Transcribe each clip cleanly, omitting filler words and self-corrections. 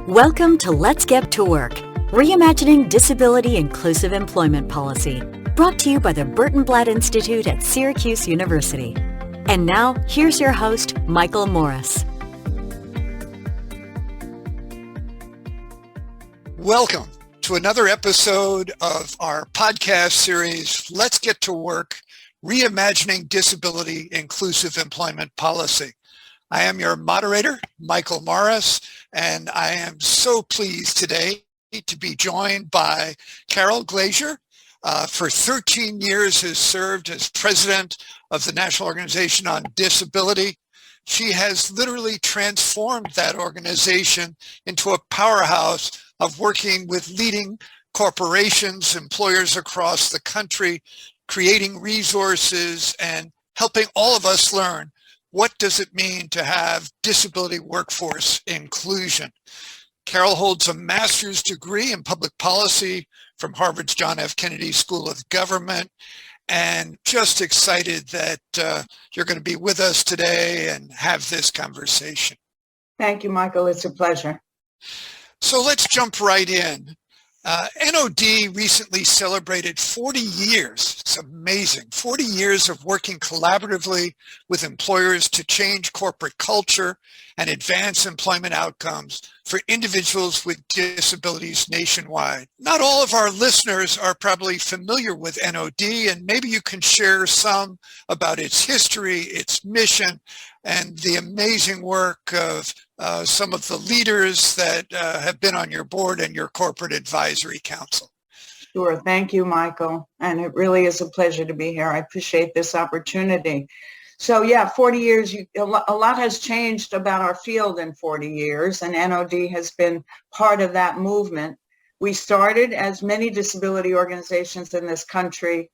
Welcome to Let's Get to Work, Reimagining Disability Inclusive Employment Policy, brought to you by the Burton-Blatt Institute at Syracuse University. And now, here's your host, Michael Morris. Welcome to another episode of our podcast series, Let's Get to Work, Reimagining Disability Inclusive Employment Policy. I am your moderator, Michael Morris, and I am so pleased today to be joined by Carol Glazer. For 13 years has served as president of the National Organization on Disability. She has literally transformed that organization into a powerhouse of working with leading corporations, employers across the country, creating resources and helping all of us learn what does it mean to have disability workforce inclusion. Carol holds a master's degree in public policy from Harvard's John F. Kennedy School of Government, and just excited that you're going to be with us today and have this conversation. Thank you, Michael. It's a pleasure. So let's jump right in. NOD recently celebrated 40 years. It's amazing. 40 years of working collaboratively with employers to change corporate culture and advance employment outcomes for individuals with disabilities nationwide. Not all of our listeners are probably familiar with NOD, and maybe you can share some about its history, its mission, and the amazing work of some of the leaders that have been on your board and your corporate advisory council. Sure. Thank you, Michael. And it really is a pleasure to be here. I appreciate this opportunity. So yeah, 40 years, a lot has changed about our field in 40 years, and NOD has been part of that movement. We started, as many disability organizations in this country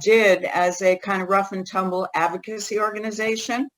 did, as a kind of rough and tumble advocacy organization.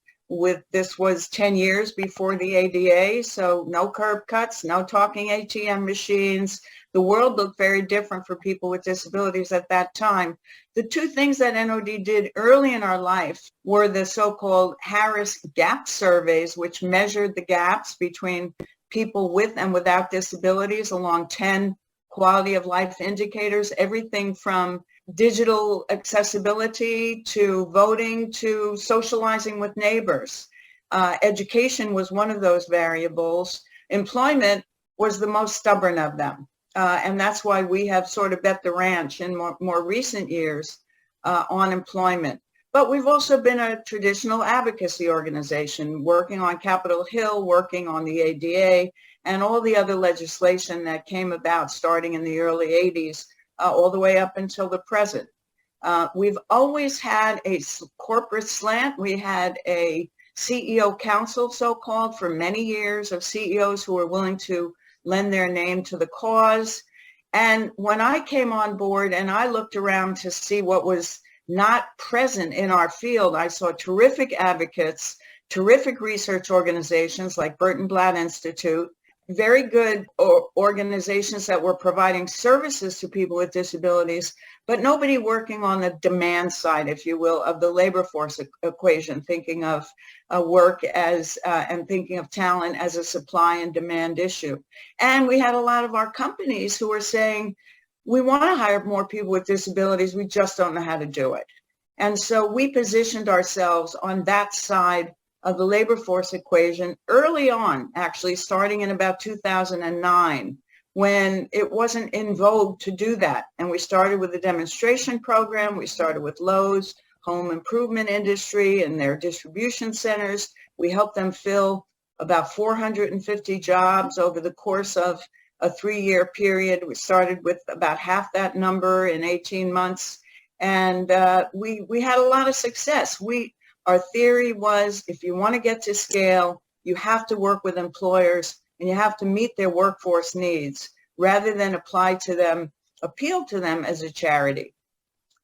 This was 10 years before the ADA, so no curb cuts, no talking ATM machines. The world looked very different for people with disabilities at that time. The two things that NOD did early in our life were the so-called Harris Gap surveys, which measured the gaps between people with and without disabilities along 10 quality of life indicators, everything from digital accessibility to voting to socializing with neighbors. Education was one of those variables. Employment was the most stubborn of them. And that's why we have sort of bet the ranch in more recent years on employment. But we've also been a traditional advocacy organization working on Capitol Hill, working on the ADA, and all the other legislation that came about starting in the early 80s. All the way up until the present. We've always had a corporate slant. We had a CEO council, so-called, for many years of CEOs who were willing to lend their name to the cause. And when I came on board and I looked around to see what was not present in our field, I saw terrific advocates, terrific research organizations like Burton-Blatt Institute, very good organizations that were providing services to people with disabilities, but nobody working on the demand side, if you will, of the labor force equation, thinking of work as and thinking of talent as a supply and demand issue. And we had a lot of our companies who were saying, we want to hire more people with disabilities, we just don't know how to do it. And so we positioned ourselves on that side of the labor force equation early on, actually starting in about 2009, when it wasn't in vogue to do that. And we started with a demonstration program. We started with Lowe's, home improvement industry, and their distribution centers. We helped them fill about 450 jobs over the course of a 3-year period. We started with about half that number in 18 months. And we had a lot of success. Our theory was, if you want to get to scale, you have to work with employers and you have to meet their workforce needs rather than appeal to them as a charity.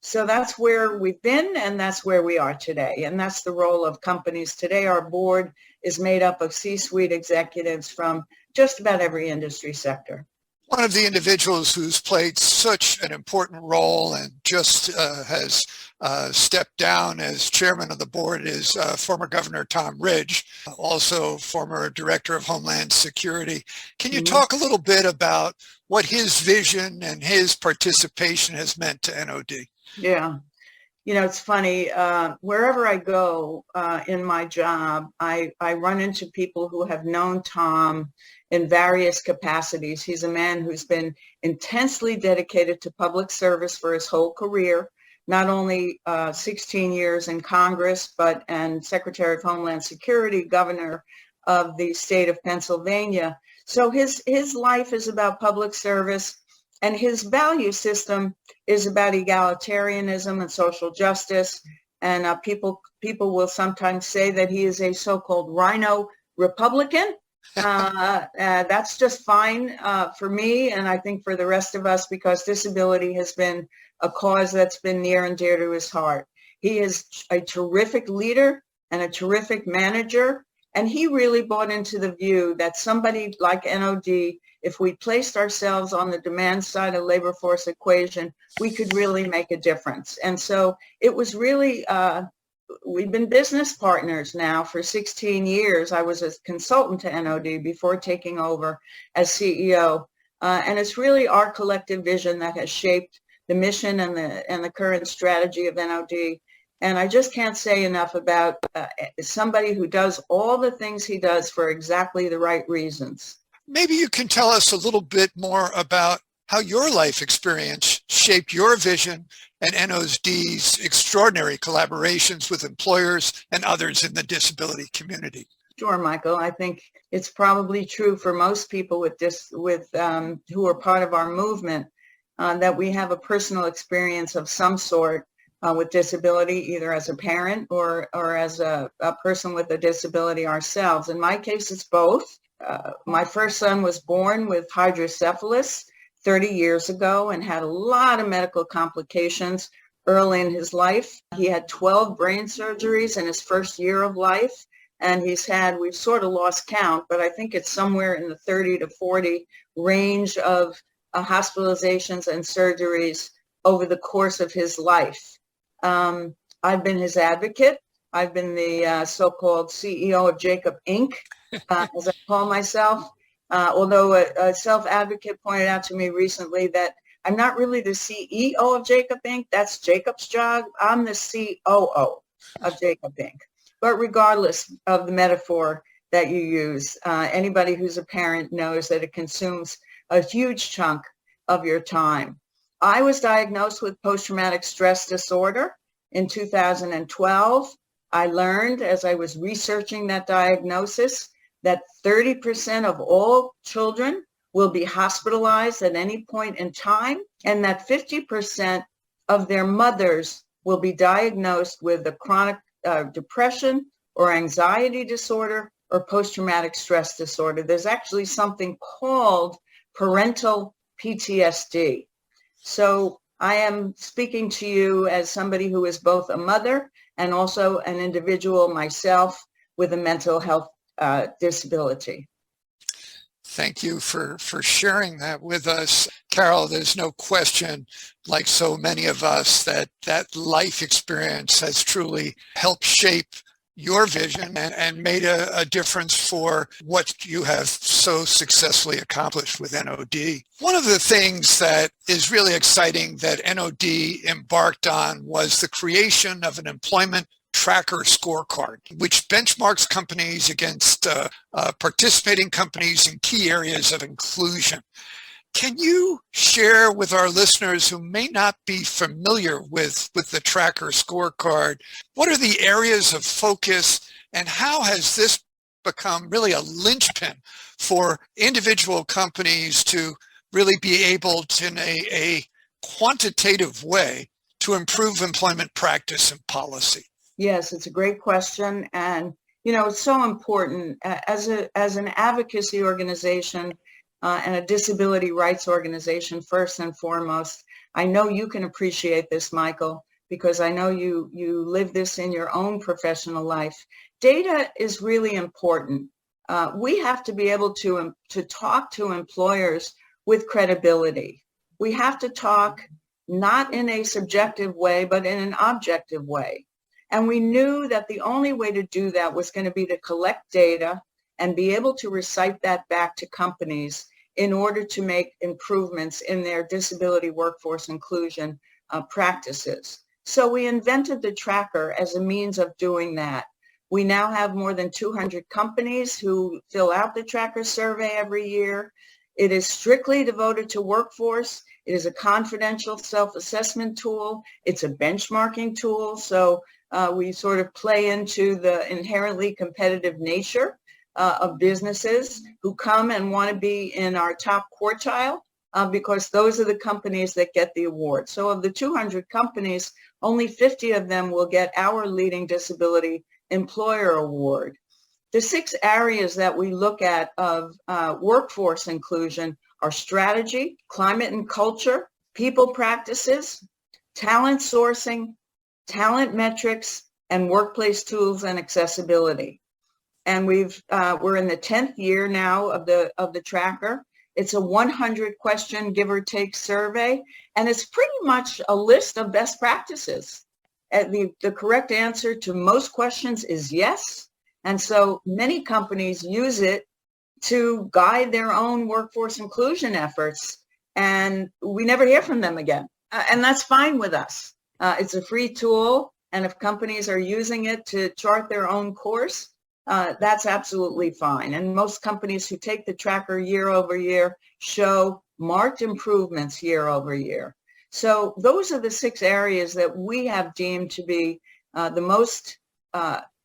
So that's where we've been, and that's where we are today. And that's the role of companies today. Our board is made up of C-suite executives from just about every industry sector. One of the individuals who's played such an important role and just has stepped down as chairman of the board is former Governor Tom Ridge, also former Director of Homeland Security. Can you talk a little bit about what his vision and his participation has meant to NOD? Yeah. It's funny, wherever I go in my job, I run into people who have known Tom in various capacities. He's a man who's been intensely dedicated to public service for his whole career, not only 16 years in Congress, and Secretary of Homeland Security, governor of the state of Pennsylvania. So his life is about public service, and his value system is about egalitarianism and social justice. And people will sometimes say that he is a so-called rhino Republican. That's just fine for me, and I think for the rest of us, because disability has been a cause that's been near and dear to his heart. He is a terrific leader and a terrific manager, and he really bought into the view that somebody like NOD, if we placed ourselves on the demand side of labor force equation, we could really make a difference. And so it was really, we've been business partners now for 16 years. I was a consultant to NOD before taking over as CEO. And it's really our collective vision that has shaped the mission and the current strategy of NOD. And I just can't say enough about somebody who does all the things he does for exactly the right reasons. Maybe you can tell us a little bit more about how your life experience shaped your vision and NOD's extraordinary collaborations with employers and others in the disability community. Sure, Michael. I think it's probably true for most people who are part of our movement that we have a personal experience of some sort with disability, either as a parent or as a person with a disability ourselves. In my case, it's both. My first son was born with hydrocephalus 30 years ago and had a lot of medical complications early in his life. He had 12 brain surgeries in his first year of life, and we've sort of lost count, but I think it's somewhere in the 30 to 40 range of hospitalizations and surgeries over the course of his life. I've been his advocate. I've been the so-called CEO of Jacob Inc., as I call myself. Although a self-advocate pointed out to me recently that I'm not really the CEO of Jacob Inc. That's Jacob's job. I'm the COO of Jacob Inc. But regardless of the metaphor that you use, anybody who's a parent knows that it consumes a huge chunk of your time. I was diagnosed with post-traumatic stress disorder in 2012. I learned as I was researching that diagnosis that 30% of all children will be hospitalized at any point in time, and that 50% of their mothers will be diagnosed with a chronic depression or anxiety disorder or post-traumatic stress disorder. There's actually something called parental PTSD. So I am speaking to you as somebody who is both a mother and also an individual myself with a mental health disability. Thank you for sharing that with us. Carol, there's no question, like so many of us, that life experience has truly helped shape your vision and made a difference for what you have so successfully accomplished with NOD. One of the things that is really exciting that NOD embarked on was the creation of an employment tracker scorecard, which benchmarks companies against participating companies in key areas of inclusion. Can you share with our listeners who may not be familiar with the tracker scorecard, what are the areas of focus and how has this become really a linchpin for individual companies to really be able to, in a quantitative way, to improve employment practice and policy? Yes, it's a great question. And, it's so important as an advocacy organization and a disability rights organization, first and foremost. I know you can appreciate this, Michael, because I know you live this in your own professional life. Data is really important. We have to be able to talk to employers with credibility. We have to talk not in a subjective way, but in an objective way. And we knew that the only way to do that was going to be to collect data and be able to recite that back to companies in order to make improvements in their disability workforce inclusion practices. So we invented the tracker as a means of doing that. We now have more than 200 companies who fill out the tracker survey every year. It is strictly devoted to workforce. It is a confidential self-assessment tool. It's a benchmarking tool. So we sort of play into the inherently competitive nature of businesses who come and want to be in our top quartile because those are the companies that get the award. So of the 200 companies, only 50 of them will get our Leading Disability Employer Award. The 6 areas that we look at of workforce inclusion are strategy, climate and culture, people practices, talent sourcing, talent metrics, and workplace tools and accessibility. And we're in the 10th year now of the tracker. It's a 100 question give or take survey, and it's pretty much a list of best practices. The correct answer to most questions is yes. And so many companies use it to guide their own workforce inclusion efforts, and we never hear from them again. And that's fine with us. It's a free tool, and if companies are using it to chart their own course, that's absolutely fine. And most companies who take the tracker year over year show marked improvements year over year. So those are the 6 areas that we have deemed to be the most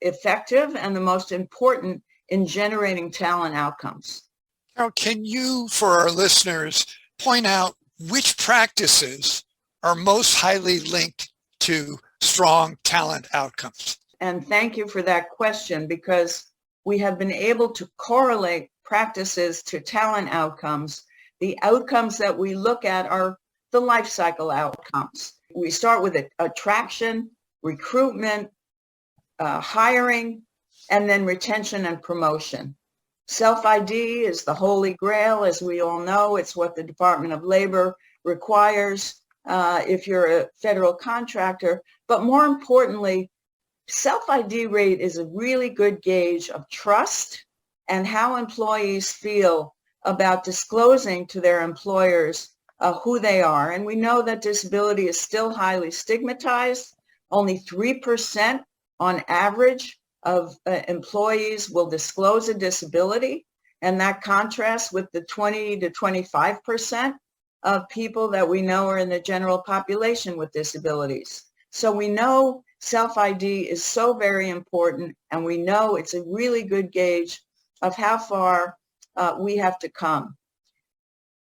effective and the most important in generating talent outcomes. Now, can you, for our listeners, point out which practices are most highly linked to strong talent outcomes? And thank you for that question, because we have been able to correlate practices to talent outcomes. The outcomes that we look at are the life cycle outcomes. We start with attraction, recruitment, hiring, and then retention and promotion. Self-ID is the holy grail, as we all know. It's what the Department of Labor requires if you're a federal contractor. But more importantly, self-ID rate is a really good gauge of trust and how employees feel about disclosing to their employers who they are. And we know that disability is still highly stigmatized. Only 3% on average of employees will disclose a disability, and that contrasts with the 20 to 25% of people that we know are in the general population with disabilities. So we know self-ID is so very important, and we know it's a really good gauge of how far we have to come.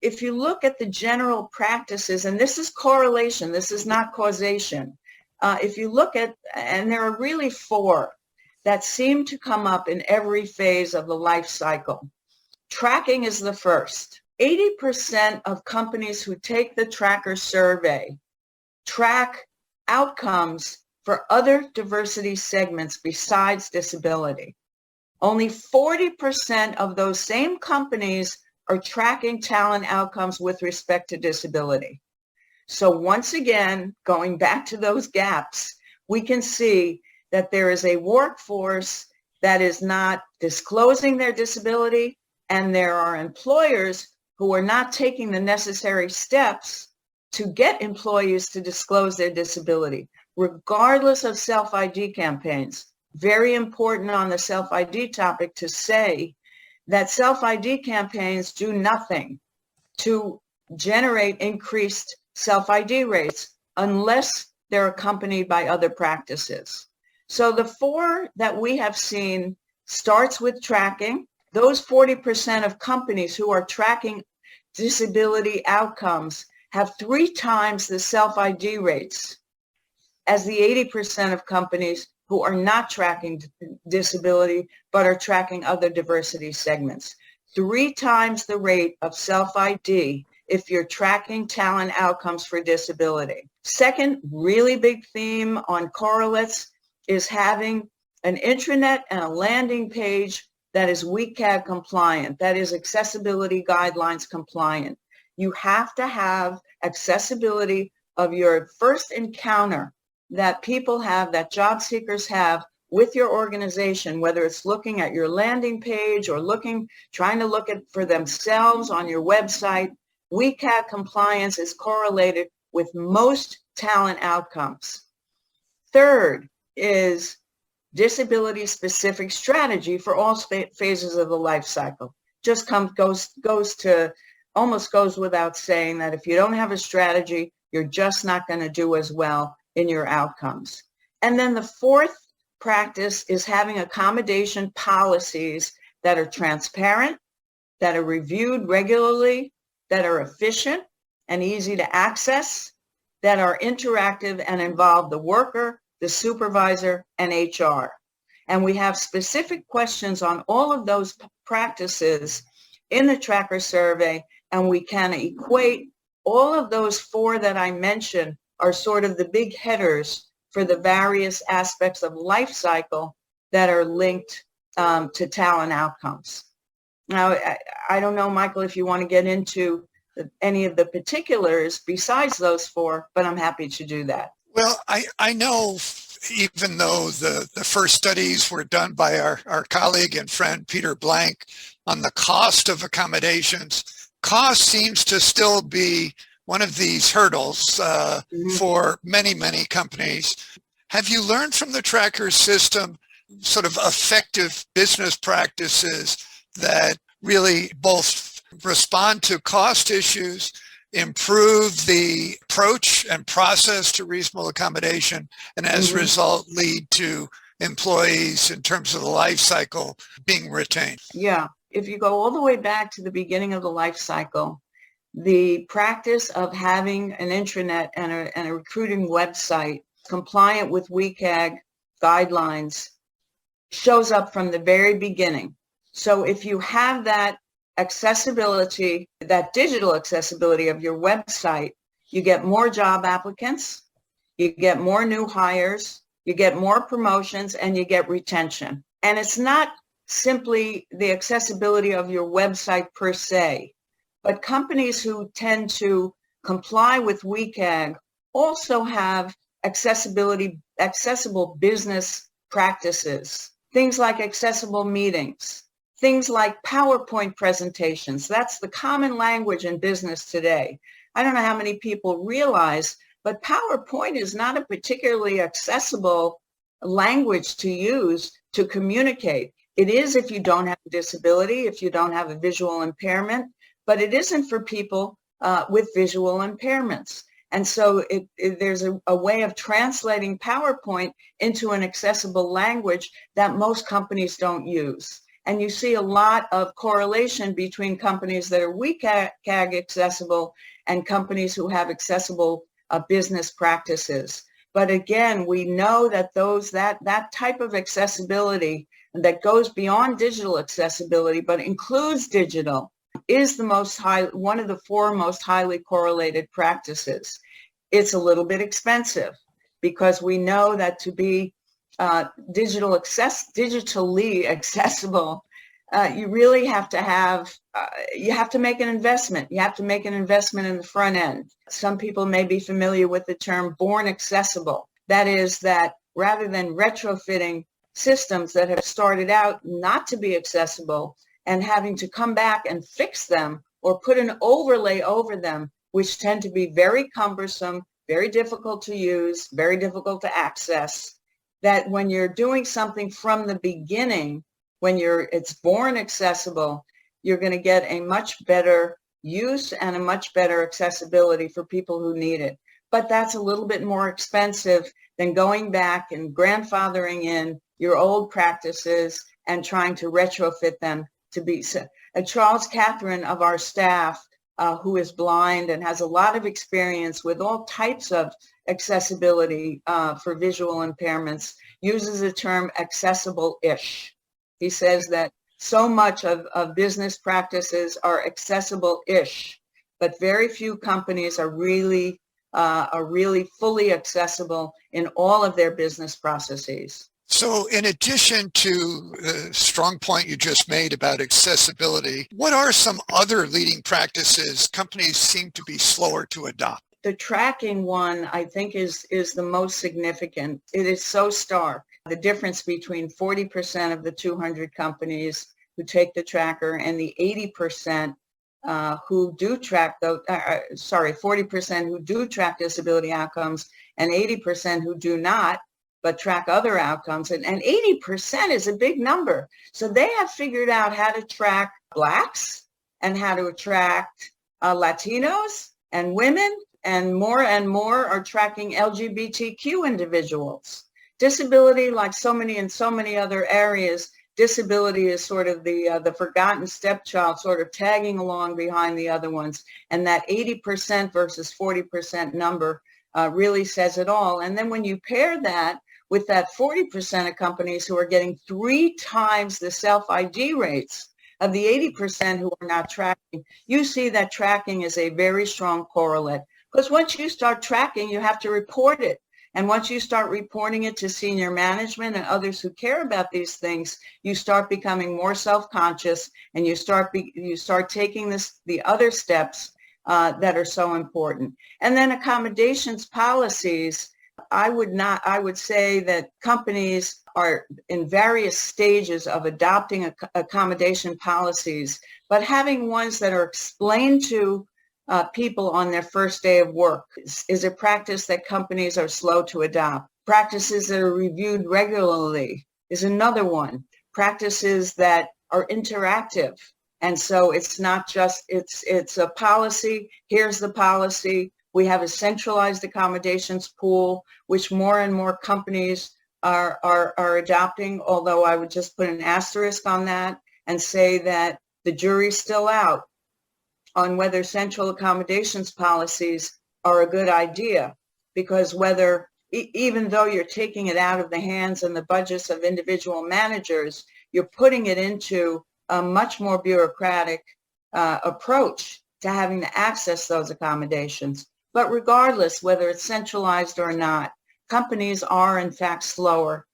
If you look at the general practices, and this is correlation, this is not causation. If you look at, and there are really 4 that seem to come up in every phase of the life cycle. Tracking is the first. 80% of companies who take the tracker survey track outcomes for other diversity segments besides disability. Only 40% of those same companies are tracking talent outcomes with respect to disability. So once again, going back to those gaps, we can see that there is a workforce that is not disclosing their disability, and there are employers who are not taking the necessary steps to get employees to disclose their disability, regardless of self-ID campaigns. Very important on the self-ID topic to say that self-ID campaigns do nothing to generate increased self-ID rates unless they're accompanied by other practices. So the 4 that we have seen starts with tracking. Those 40% of companies who are tracking disability outcomes have 3 times the self-ID rates as the 80% of companies who are not tracking disability but are tracking other diversity segments. 3 times the rate of self-ID if you're tracking talent outcomes for disability. Second really big theme on correlates is having an intranet and a landing page that is WCAG compliant, that is accessibility guidelines compliant. You have to have accessibility of your first encounter that people have, that job seekers have with your organization, whether it's looking at your landing page or trying to look at for themselves on your website. WCAG compliance is correlated with most talent outcomes. Third is disability-specific strategy for all phases of the life cycle. Just almost goes without saying that if you don't have a strategy, you're just not going to do as well in your outcomes. And then the fourth practice is having accommodation policies that are transparent, that are reviewed regularly, that are efficient and easy to access, that are interactive and involve the worker, the supervisor, and HR. And we have specific questions on all of those practices in the tracker survey, and we can equate all of those four that I mentioned are sort of the big headers for the various aspects of life cycle that are linked to talent outcomes. Now, I don't know, Michael, if you want to get into any of the particulars besides those four, but I'm happy to do that. Well, I know even though the first studies were done by our colleague and friend Peter Blank on the cost of accommodations, cost seems to still be one of these hurdles for many, many companies. Have you learned from the tracker system sort of effective business practices that really both respond to cost issues, improve the approach and process to reasonable accommodation, and as a result lead to employees in terms of the life cycle being retained? Yeah. If you go all the way back to the beginning of the life cycle, the practice of having an intranet and a recruiting website compliant with WCAG guidelines shows up from the very beginning. So if you have that accessibility, that digital accessibility of your website, you get more job applicants, you get more new hires, you get more promotions, and you get retention. And it's not simply the accessibility of your website per se, but companies who tend to comply with WCAG also have accessible business practices, things like accessible meetings, things like PowerPoint presentations. That's the common language in business today. I don't know how many people realize, but PowerPoint is not a particularly accessible language to use to communicate. It is if you don't have a disability, if you don't have a visual impairment, but it isn't for people with visual impairments. And so there's a way of translating PowerPoint into an accessible language that most companies don't use. And you see a lot of correlation between companies that are WCAG accessible and companies who have accessible business practices. But again, we know that that type of accessibility that goes beyond digital accessibility, but includes digital, is one of the four most highly correlated practices. It's a little bit expensive because we know that to be digitally accessible, you really have to you have to make an investment. You have to make an investment in the front end. Some people may be familiar with the term born accessible. That is that rather than retrofitting systems that have started out not to be accessible and having to come back and fix them or put an overlay over them, which tend to be very cumbersome, very difficult to use, very difficult to access, that when you're doing something from the beginning, when it's born accessible, you're going to get a much better use and a much better accessibility for people who need it. But that's a little bit more expensive than going back and grandfathering in your old practices and trying to retrofit them to be. Charles Catherine of our staff, who is blind and has a lot of experience with all types of accessibility for visual impairments, uses the term accessible-ish. He says that so much of business practices are accessible-ish, but very few companies are really fully accessible in all of their business processes. So in addition to the strong point you just made about accessibility, what are some other leading practices companies seem to be slower to adopt? The tracking one, I think, is the most significant. It is so stark. The difference between 40% of the 200 companies who take the tracker and the 80% who do track 40% who do track disability outcomes and 80% who do not, but track other outcomes. And 80% is a big number. So they have figured out how to track Blacks and how to attract Latinos and women, and more are tracking LGBTQ individuals. Disability, like so many other areas, disability is sort of the forgotten stepchild, sort of tagging along behind the other ones. And that 80% versus 40% number really says it all. And then when you pair that with that 40% of companies who are getting 3 times the self-ID rates of the 80% who are not tracking, you see that tracking is a very strong correlate. Because once you start tracking, you have to report it. And once you start reporting it to senior management and others who care about these things, you start becoming more self-conscious, and you start taking the other steps that are so important. And then accommodations policies, I would say that companies are in various stages of adopting accommodation policies, but having ones that are explained to people on their first day of work is a practice that companies are slow to adopt. Practices that are reviewed regularly is another one. Practices that are interactive. And so it's not just, it's a policy. Here's the policy. We have a centralized accommodations pool, which more and more companies are adopting, although I would just put an asterisk on that and say that the jury's still out on whether central accommodations policies are a good idea, because even though you're taking it out of the hands and the budgets of individual managers, you're putting it into a much more bureaucratic approach to having to access those accommodations. But regardless, whether it's centralized or not, companies are in fact slower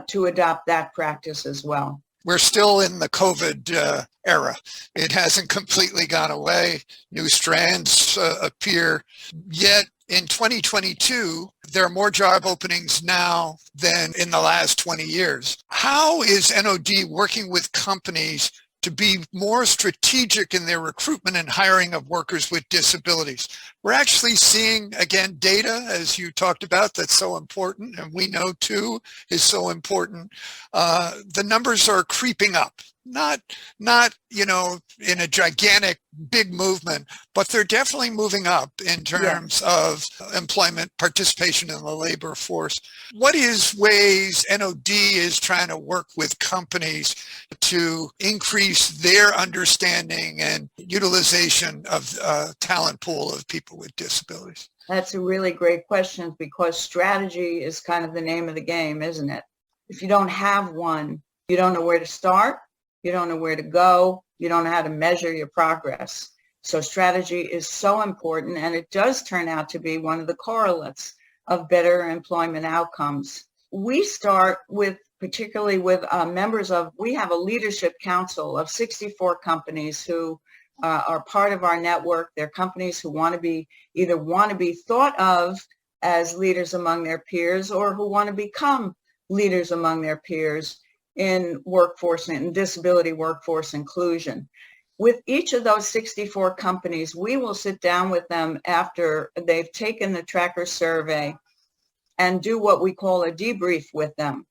to adopt that practice as well. We're still in the COVID era. It hasn't completely gone away. New strands appear. Yet in 2022, there are more job openings now than in the last 20 years. How is NOD working with companies to be more strategic in their recruitment and hiring of workers with disabilities? We're actually seeing, again, data, as you talked about, that's so important, and we know too is so important. The numbers are creeping up, not in a gigantic big movement, but they're definitely moving up in terms of employment participation in the labor force. What is ways NOD is trying to work with companies to increase their understanding and utilization of talent pool of people with disabilities? That's a really great question, because strategy is kind of the name of the game, isn't it? If you don't have one, you don't know where to start, you don't know where to go, you don't know how to measure your progress. So strategy is so important, and it does turn out to be one of the correlates of better employment outcomes. We start particularly with members we have a leadership council of 64 companies who are part of our network. They're companies who want to be thought of as leaders among their peers, or who want to become leaders among their peers in workforce and disability workforce inclusion. With each of those 64 companies, we will sit down with them after they've taken the tracker survey and do what we call a debrief with them.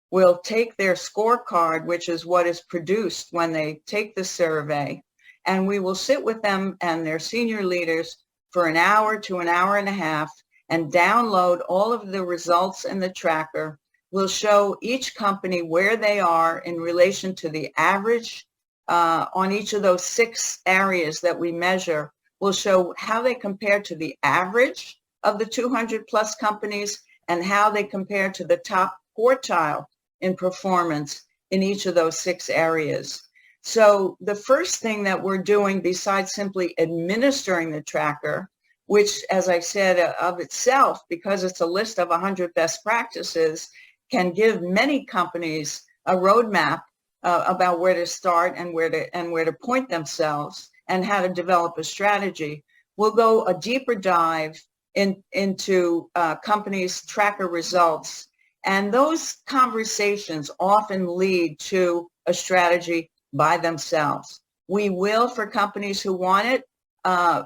We'll take their scorecard, which is what is produced when they take the survey, and we will sit with them and their senior leaders for an hour to an hour and a half and download all of the results in the tracker. We'll show each company where they are in relation to the average on each of those 6 areas that we measure. We'll show how they compare to the average of the 200 plus companies and how they compare to the top quartile in performance in each of those 6 areas. So the first thing that we're doing, besides simply administering the tracker, which, as I said, of itself, because it's a list of 100 best practices, can give many companies a roadmap about where to start and where to point themselves and how to develop a strategy. We'll go a deeper dive into companies' tracker results. And those conversations often lead to a strategy by themselves. We will, for companies who want it,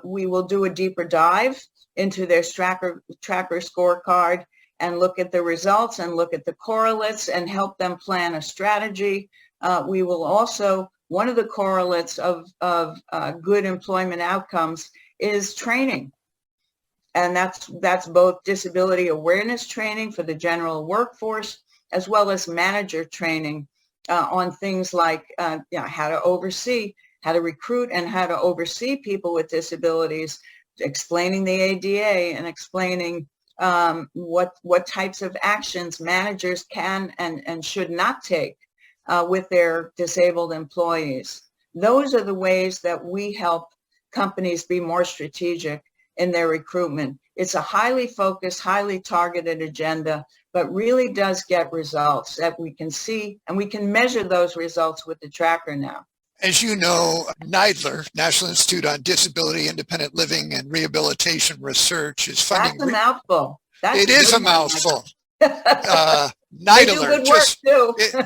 we will do a deeper dive into their tracker scorecard and look at the results and look at the correlates and help them plan a strategy. We will also, one of the correlates of good employment outcomes is training. And that's both disability awareness training for the general workforce, as well as manager training on things like how to oversee, how to recruit and how to oversee people with disabilities, explaining the ADA and explaining what types of actions managers can and should not take with their disabled employees. Those are the ways that we help companies be more strategic in their recruitment. It's a highly focused, highly targeted agenda, but really does get results that we can see, and we can measure those results with the tracker now. As you know, NIDLR, National Institute on Disability, Independent Living, and Rehabilitation Research, is funding. That's a mouthful. It is a mouthful. NIDLR,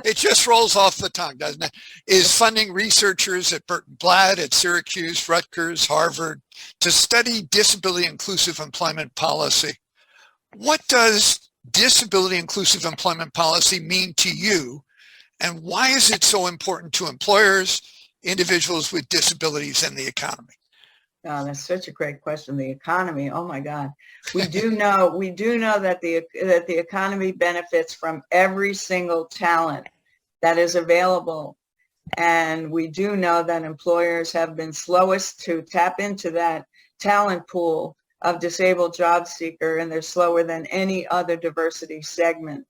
it just rolls off the tongue, doesn't it? Is funding researchers at Burton Blatt, at Syracuse, Rutgers, Harvard, to study disability inclusive employment policy. What does disability inclusive employment policy mean to you, and why is it so important to employers, individuals with disabilities, and the economy? Oh, that's such a great question. The economy. Oh my God. We do know that the economy benefits from every single talent that is available. And we do know that employers have been slowest to tap into that talent pool of disabled job seeker, and they're slower than any other diversity segment.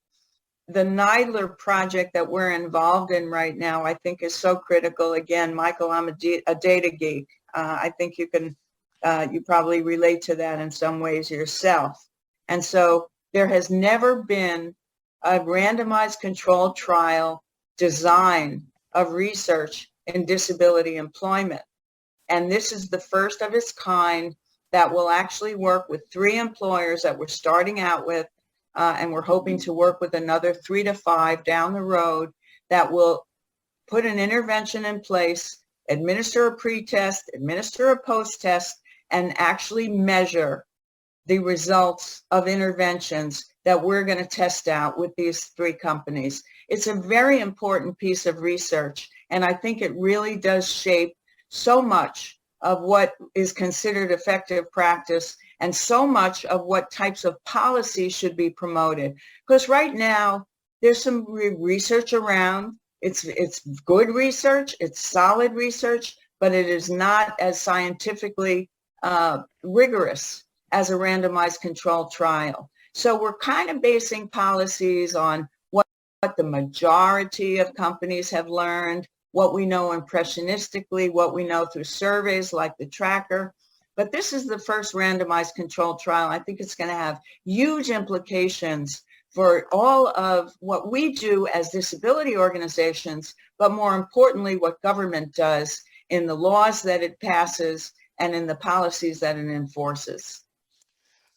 The NIDLR project that we're involved in right now, I think, is so critical. Again, Michael, I'm a data geek. I think you probably relate to that in some ways yourself. And so there has never been a randomized controlled trial design of research in disability employment. And this is the first of its kind that will actually work with 3 employers that we're starting out with, and we're hoping to work with another 3 to 5 down the road that will put an intervention in place, administer a pre-test, administer a post-test, and actually measure the results of interventions that we're going to test out with these 3 companies. It's a very important piece of research, and I think it really does shape so much of what is considered effective practice and so much of what types of policies should be promoted. Because right now, there's some research around. It's good research, it's solid research, but it is not as scientifically rigorous as a randomized controlled trial. So we're kind of basing policies on what the majority of companies have learned, what we know impressionistically, what we know through surveys like the tracker. But this is the first randomized controlled trial. I think it's going to have huge implications for all of what we do as disability organizations, but more importantly, what government does in the laws that it passes and in the policies that it enforces.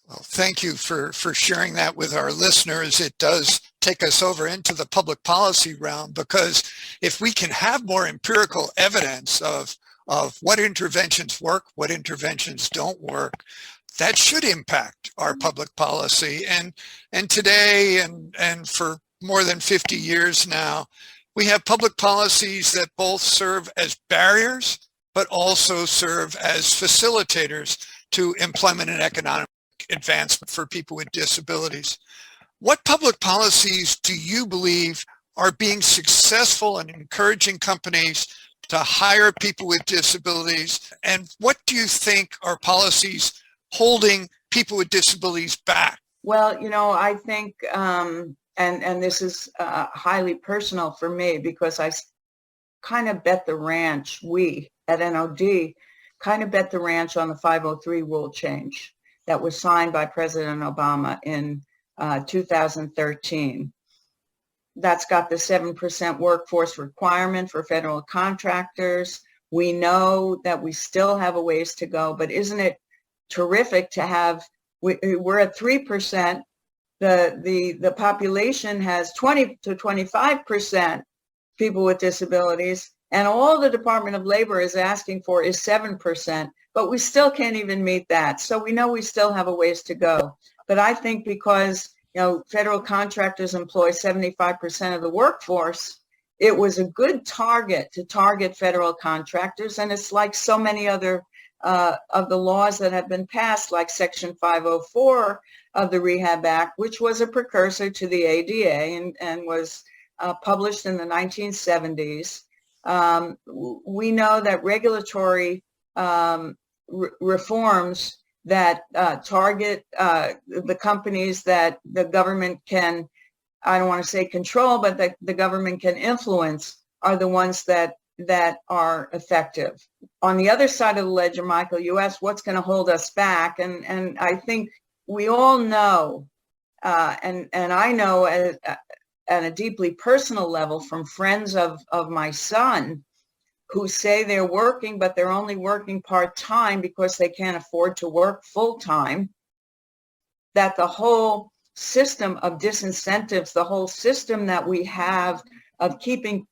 Well, thank you for sharing that with our listeners. It does take us over into the public policy realm, because if we can have more empirical evidence of what interventions work, what interventions don't work, that should impact our public policy. And today and for more than 50 years now, we have public policies that both serve as barriers, but also serve as facilitators to employment and economic advancement for people with disabilities. What public policies do you believe are being successful in encouraging companies to hire people with disabilities? And what do you think are policies holding people with disabilities back? Well, I think, and this is highly personal for me, because I kind of bet the ranch, we at NOD kind of bet the ranch on the 503 rule change that was signed by President Obama in 2013. That's got the 7% workforce requirement for federal contractors. We know that we still have a ways to go, but isn't it terrific to have, we're at 3%. The population has 20 to 25% people with disabilities, and all the Department of Labor is asking for is 7%, but we still can't even meet that. So we know we still have a ways to go. But I think because, federal contractors employ 75% of the workforce, it was a good target to target federal contractors. And it's like so many other of the laws that have been passed, like Section 504 of the Rehab Act, which was a precursor to the ADA and was published in the 1970s. We know that regulatory reforms that target the companies that the government can, I don't want to say control, but that the government can influence are the ones that are effective. On the other side of the ledger, Michael, you asked what's going to hold us back. And I think we all know, and I know at a deeply personal level from friends of my son who say they're working, but they're only working part-time because they can't afford to work full-time, that the whole system of disincentives, the whole system that we have of keeping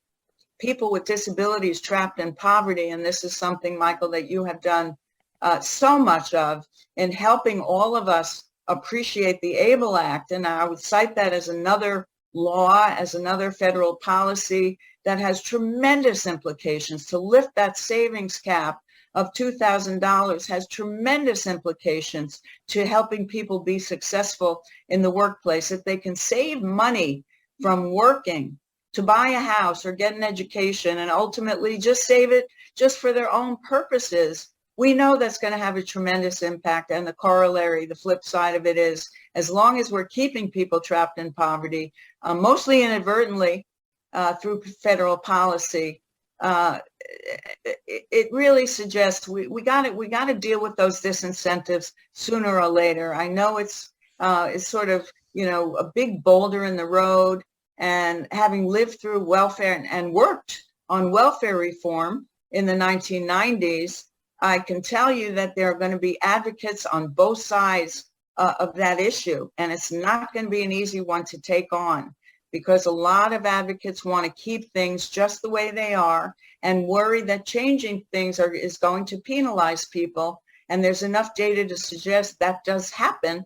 people with disabilities trapped in poverty, and this is something, Michael, that you have done so much of in helping all of us appreciate the ABLE Act, and I would cite that as another law, as another federal policy that has tremendous implications. To lift that savings cap of $2,000 has tremendous implications to helping people be successful in the workplace. If they can save money from working to buy a house or get an education and ultimately just save it just for their own purposes, we know that's going to have a tremendous impact. And the corollary, the flip side of it is, as long as we're keeping people trapped in poverty, mostly inadvertently through federal policy, it really suggests we got to deal with those disincentives sooner or later. I know it's sort of a big boulder in the road, and having lived through welfare and worked on welfare reform in the 1990s, I can tell you that there are going to be advocates on both sides of that issue, and it's not going to be an easy one to take on, because a lot of advocates want to keep things just the way they are and worry that changing things is going to penalize people. And there's enough data to suggest that does happen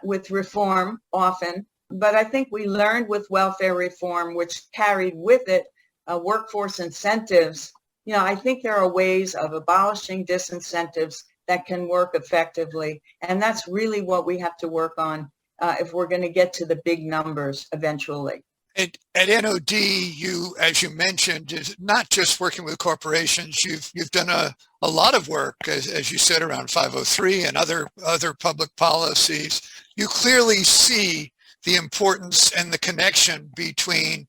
with reform often. But I think we learned with welfare reform, which carried with it workforce incentives. I think there are ways of abolishing disincentives that can work effectively. And that's really what we have to work on if we're going to get to the big numbers eventually. At NOD, you, as you mentioned, is not just working with corporations. You've done a lot of work, as you said, around 503 and other public policies. You clearly see the importance and the connection between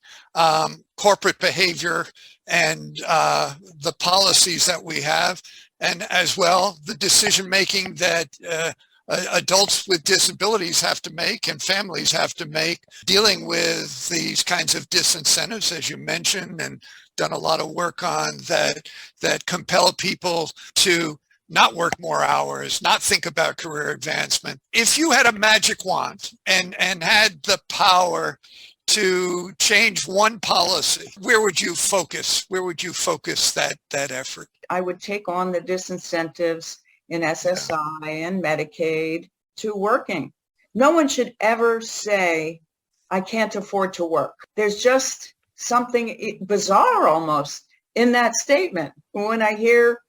corporate behavior and the policies that we have, and as well the decision making that adults with disabilities have to make and families have to make, dealing with these kinds of disincentives, as you mentioned, and done a lot of work on that compel people to not work more hours, not think about career advancement. If you had a magic wand and had the power to change one policy, where would you focus? Where would you focus that effort? I would take on the disincentives in SSI and Medicaid to working. No one should ever say, I can't afford to work. There's just something bizarre almost in that statement. When I hear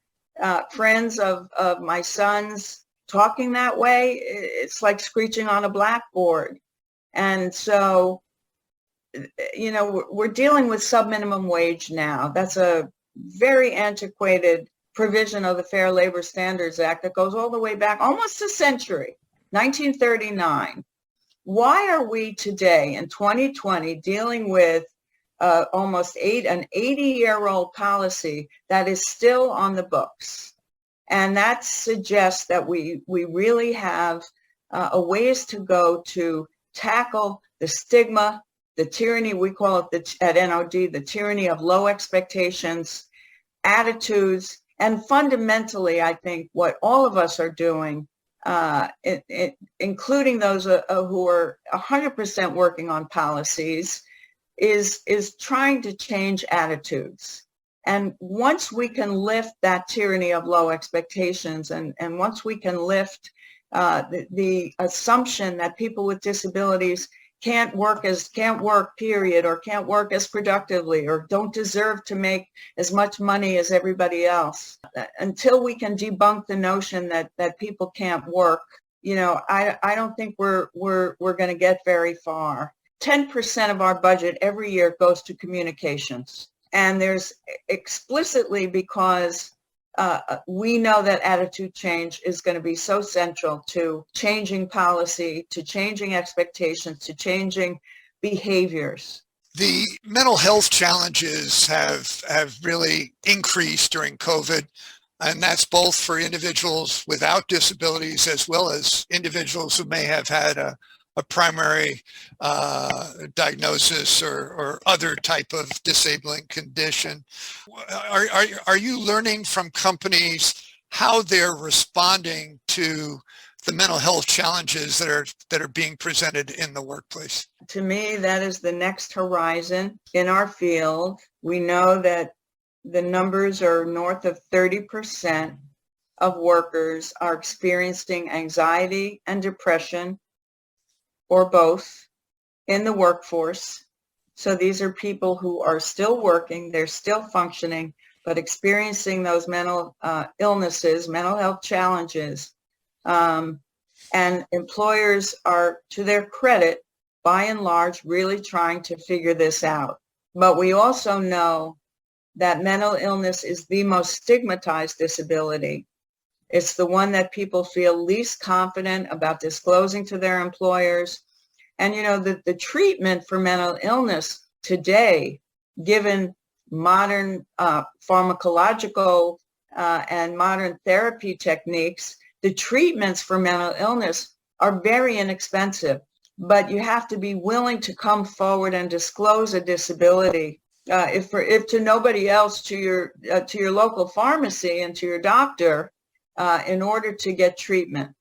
friends of my sons talking that way, it's like screeching on a blackboard. And so, we're dealing with sub-minimum wage now. That's a very antiquated provision of the Fair Labor Standards Act that goes all the way back almost a century, 1939. Why are we today in 2020 dealing with almost an 80-year-old policy that is still on the books? And that suggests that we really have a ways to go to tackle the stigma, the tyranny, we call it at NOD, the tyranny of low expectations, attitudes, and fundamentally, I think what all of us are doing, including those who are 100% working on policies, is trying to change attitudes. And once we can lift that tyranny of low expectations, and once we can lift the assumption that people with disabilities can't work, period, or can't work as productively, or don't deserve to make as much money as everybody else. Until we can debunk the notion that people can't work, I don't think we're going to get very far. 10% of our budget every year goes to communications. And there's explicitly because we know that attitude change is going to be so central to changing policy, to changing expectations, to changing behaviors. The mental health challenges have really increased during COVID, and that's both for individuals without disabilities as well as individuals who may have had a primary diagnosis or other type of disabling condition. Are you learning from companies how they're responding to the mental health challenges that are being presented in the workplace? To me, that is the next horizon in our field. We know that the numbers are north of 30% of workers are experiencing anxiety and depression, or both, in the workforce. So these are people who are still working, they're still functioning, but experiencing those mental illnesses, mental health challenges. And employers are, to their credit, by and large, really trying to figure this out. But we also know that mental illness is the most stigmatized disability. It's the one that people feel least confident about disclosing to their employers. And, the treatment for mental illness today, given modern pharmacological and modern therapy techniques, the treatments for mental illness are very inexpensive. But you have to be willing to come forward and disclose a disability. If to nobody else, to your local pharmacy and to your doctor, in order to get treatment.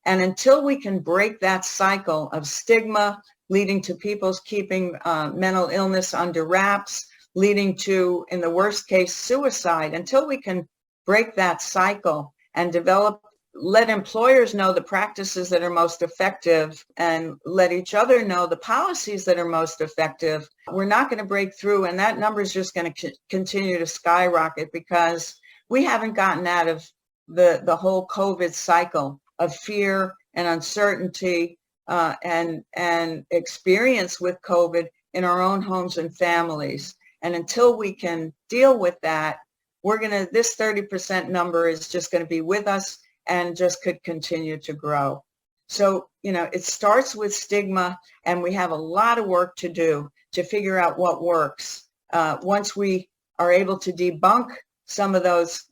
And until we can break that cycle of stigma leading to people's keeping mental illness under wraps, leading to, in the worst case, suicide, until we can break that cycle and let employers know the practices that are most effective and let each other know the policies that are most effective, we're not going to break through. And that number is just going to continue to skyrocket because we haven't gotten out of the whole COVID cycle of fear and uncertainty and experience with COVID in our own homes and families. And until we can deal with that, this 30% number is just going to be with us and just could continue to grow. So, it starts with stigma, and we have a lot of work to do to figure out what works. Once we are able to debunk some of those,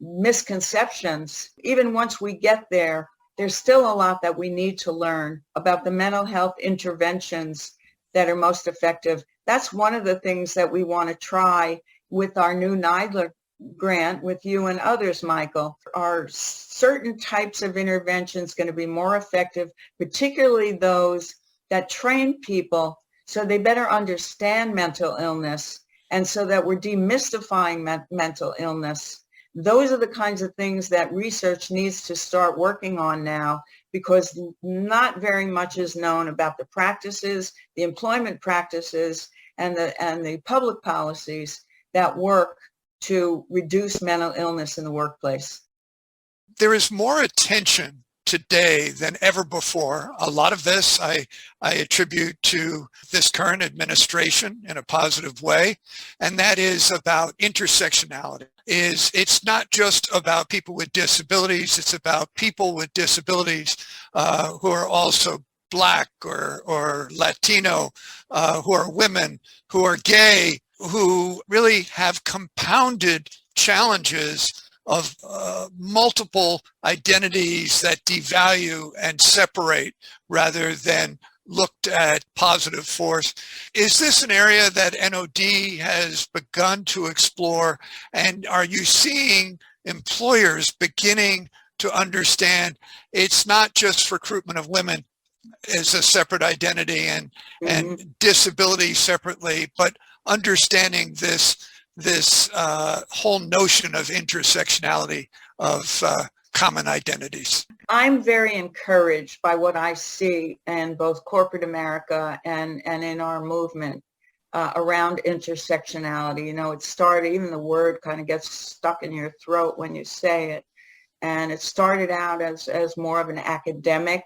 misconceptions, even once we get there, there's still a lot that we need to learn about the mental health interventions that are most effective. That's one of the things that we want to try with our new NIDLR grant with you and others, Michael. Are certain types of interventions going to be more effective, particularly those that train people so they better understand mental illness, and so that we're demystifying mental illness? Those are the kinds of things that research needs to start working on now, because not very much is known about the practices, the employment practices, and the public policies that work to reduce mental illness in the workplace. There is more attention today than ever before. A lot of this I attribute to this current administration in a positive way, and that is about intersectionality. It's not just about people with disabilities, it's about people with disabilities who are also Black or Latino, who are women, who are gay, who really have compounded challenges of multiple identities that devalue and separate rather than looked at positive force. Is this an area that NOD has begun to explore? And are you seeing employers beginning to understand it's not just recruitment of women as a separate identity and disability separately, but understanding this whole notion of intersectionality of common identities? I'm very encouraged by what I see in both corporate America and in our movement around intersectionality. You know, it started, even the word kind of gets stuck in your throat when you say it. And it started out as more of an academic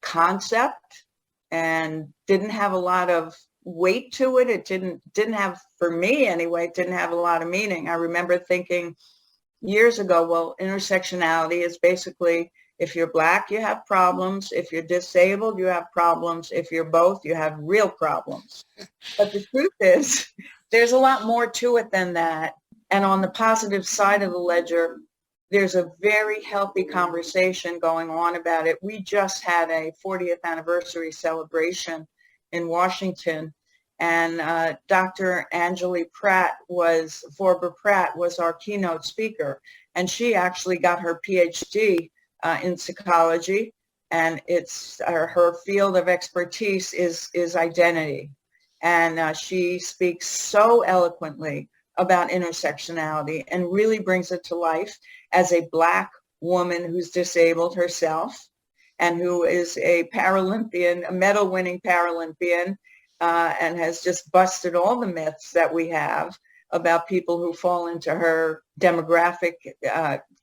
concept and didn't have a lot of weight to it. It didn't have, for me anyway, it didn't have a lot of meaning. I remember thinking years ago, well, intersectionality is basically, if you're Black, you have problems. If you're disabled, you have problems. If you're both, you have real problems. But the truth is, there's a lot more to it than that. And on the positive side of the ledger, there's a very healthy conversation going on about it. We just had a 40th anniversary celebration in Washington, and Dr. Angeli Forber Pratt was our keynote speaker, and she actually got her PhD in psychology, and it's her field of expertise is identity, and she speaks so eloquently about intersectionality and really brings it to life as a Black woman who's disabled herself and who is a Paralympian, a medal-winning Paralympian, and has just busted all the myths that we have about people who fall into her demographic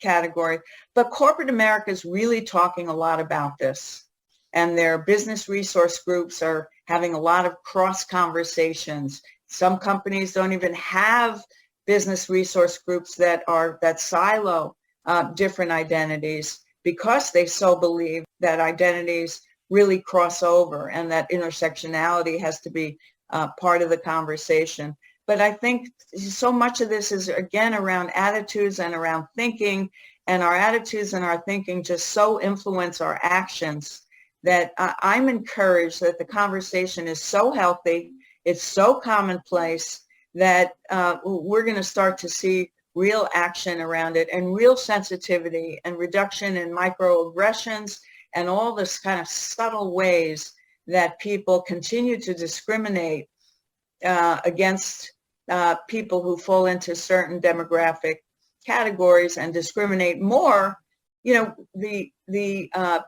category. But corporate America is really talking a lot about this. And their business resource groups are having a lot of cross conversations. Some companies don't even have business resource groups that silo different identities, because they so believe that identities really cross over and that intersectionality has to be part of the conversation. But I think so much of this is, again, around attitudes and around thinking, and our attitudes and our thinking just so influence our actions that I'm encouraged that the conversation is so healthy, it's so commonplace, that we're going to start to see real action around it and real sensitivity and reduction in microaggressions and all this kind of subtle ways that people continue to discriminate against people who fall into certain demographic categories, and discriminate more. You know, the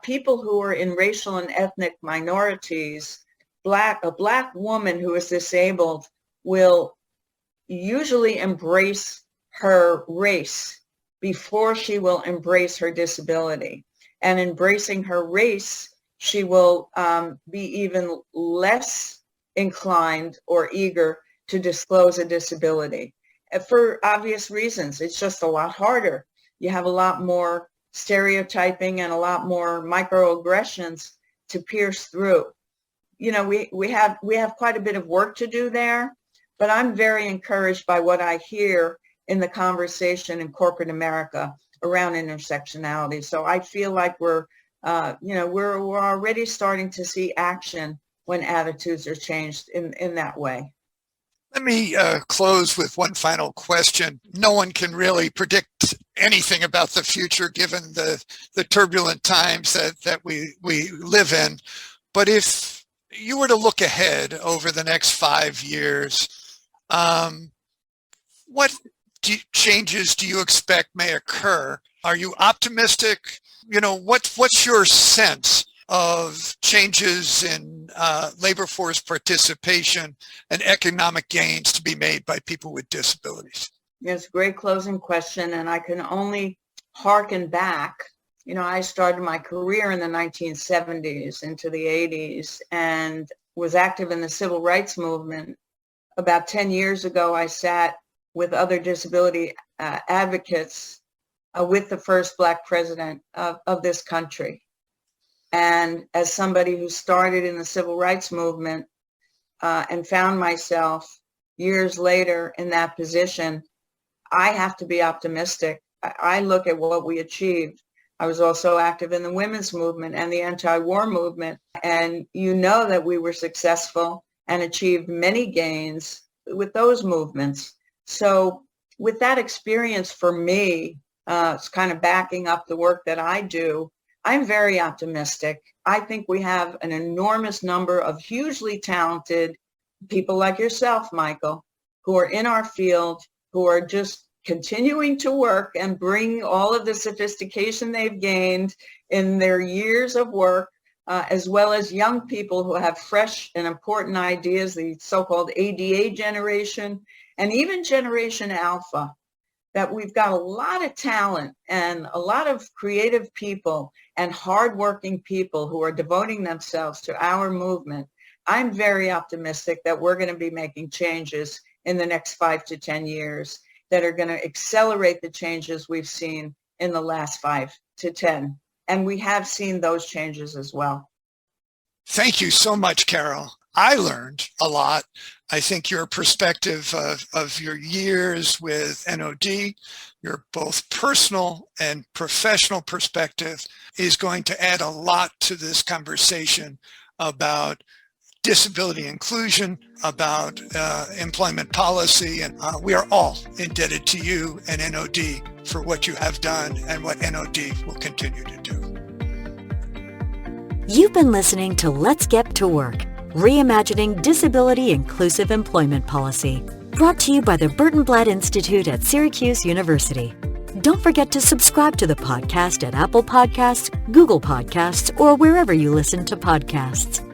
people who are in racial and ethnic minorities, a Black woman who is disabled will usually embrace her race before she will embrace her disability. And embracing her race, she will be even less inclined or eager to disclose a disability. For obvious reasons, it's just a lot harder. You have a lot more stereotyping and a lot more microaggressions to pierce through. You know, we have quite a bit of work to do there, but I'm very encouraged by what I hear in the conversation in corporate America around intersectionality. So I feel like we're already starting to see action when attitudes are changed in that way. Let me close with one final question. No one can really predict anything about the future given the turbulent times that we live in. But if you were to look ahead over the next 5 years, what changes do you expect may occur? Are you optimistic? You know, what's your sense of changes in labor force participation and economic gains to be made by people with disabilities? It's a great closing question, and I can only hearken back. You know, I started my career in the 1970s into the 80s and was active in the civil rights movement. About 10 years ago, I sat with other disability advocates with the first Black president of this country. And as somebody who started in the civil rights movement and found myself years later in that position, I have to be optimistic. I look at what we achieved, I was also active in the women's movement and the anti-war movement. And you know that we were successful and achieved many gains with those movements. So with that experience for me, it's kind of backing up the work that I do, I'm very optimistic. I think we have an enormous number of hugely talented people like yourself, Michael, who are in our field, who are just continuing to work and bring all of the sophistication they've gained in their years of work, as well as young people who have fresh and important ideas, the so-called ADA generation, and even Generation Alpha, that we've got a lot of talent and a lot of creative people and hardworking people who are devoting themselves to our movement. I'm very optimistic that we're going to be making changes in the next 5 to 10 years that are going to accelerate the changes we've seen in the last 5 to 10. And we have seen those changes as well. Thank you so much, Carol. I learned a lot. I think your perspective of your years with NOD, your both personal and professional perspective, is going to add a lot to this conversation about disability inclusion, about employment policy, and we are all indebted to you and NOD for what you have done and what NOD will continue to do. You've been listening to Let's Get to Work, Reimagining Disability Inclusive Employment Policy, brought to you by the Burton Blatt Institute at Syracuse University. Don't forget to subscribe to the podcast at Apple Podcasts, Google Podcasts, or wherever you listen to podcasts.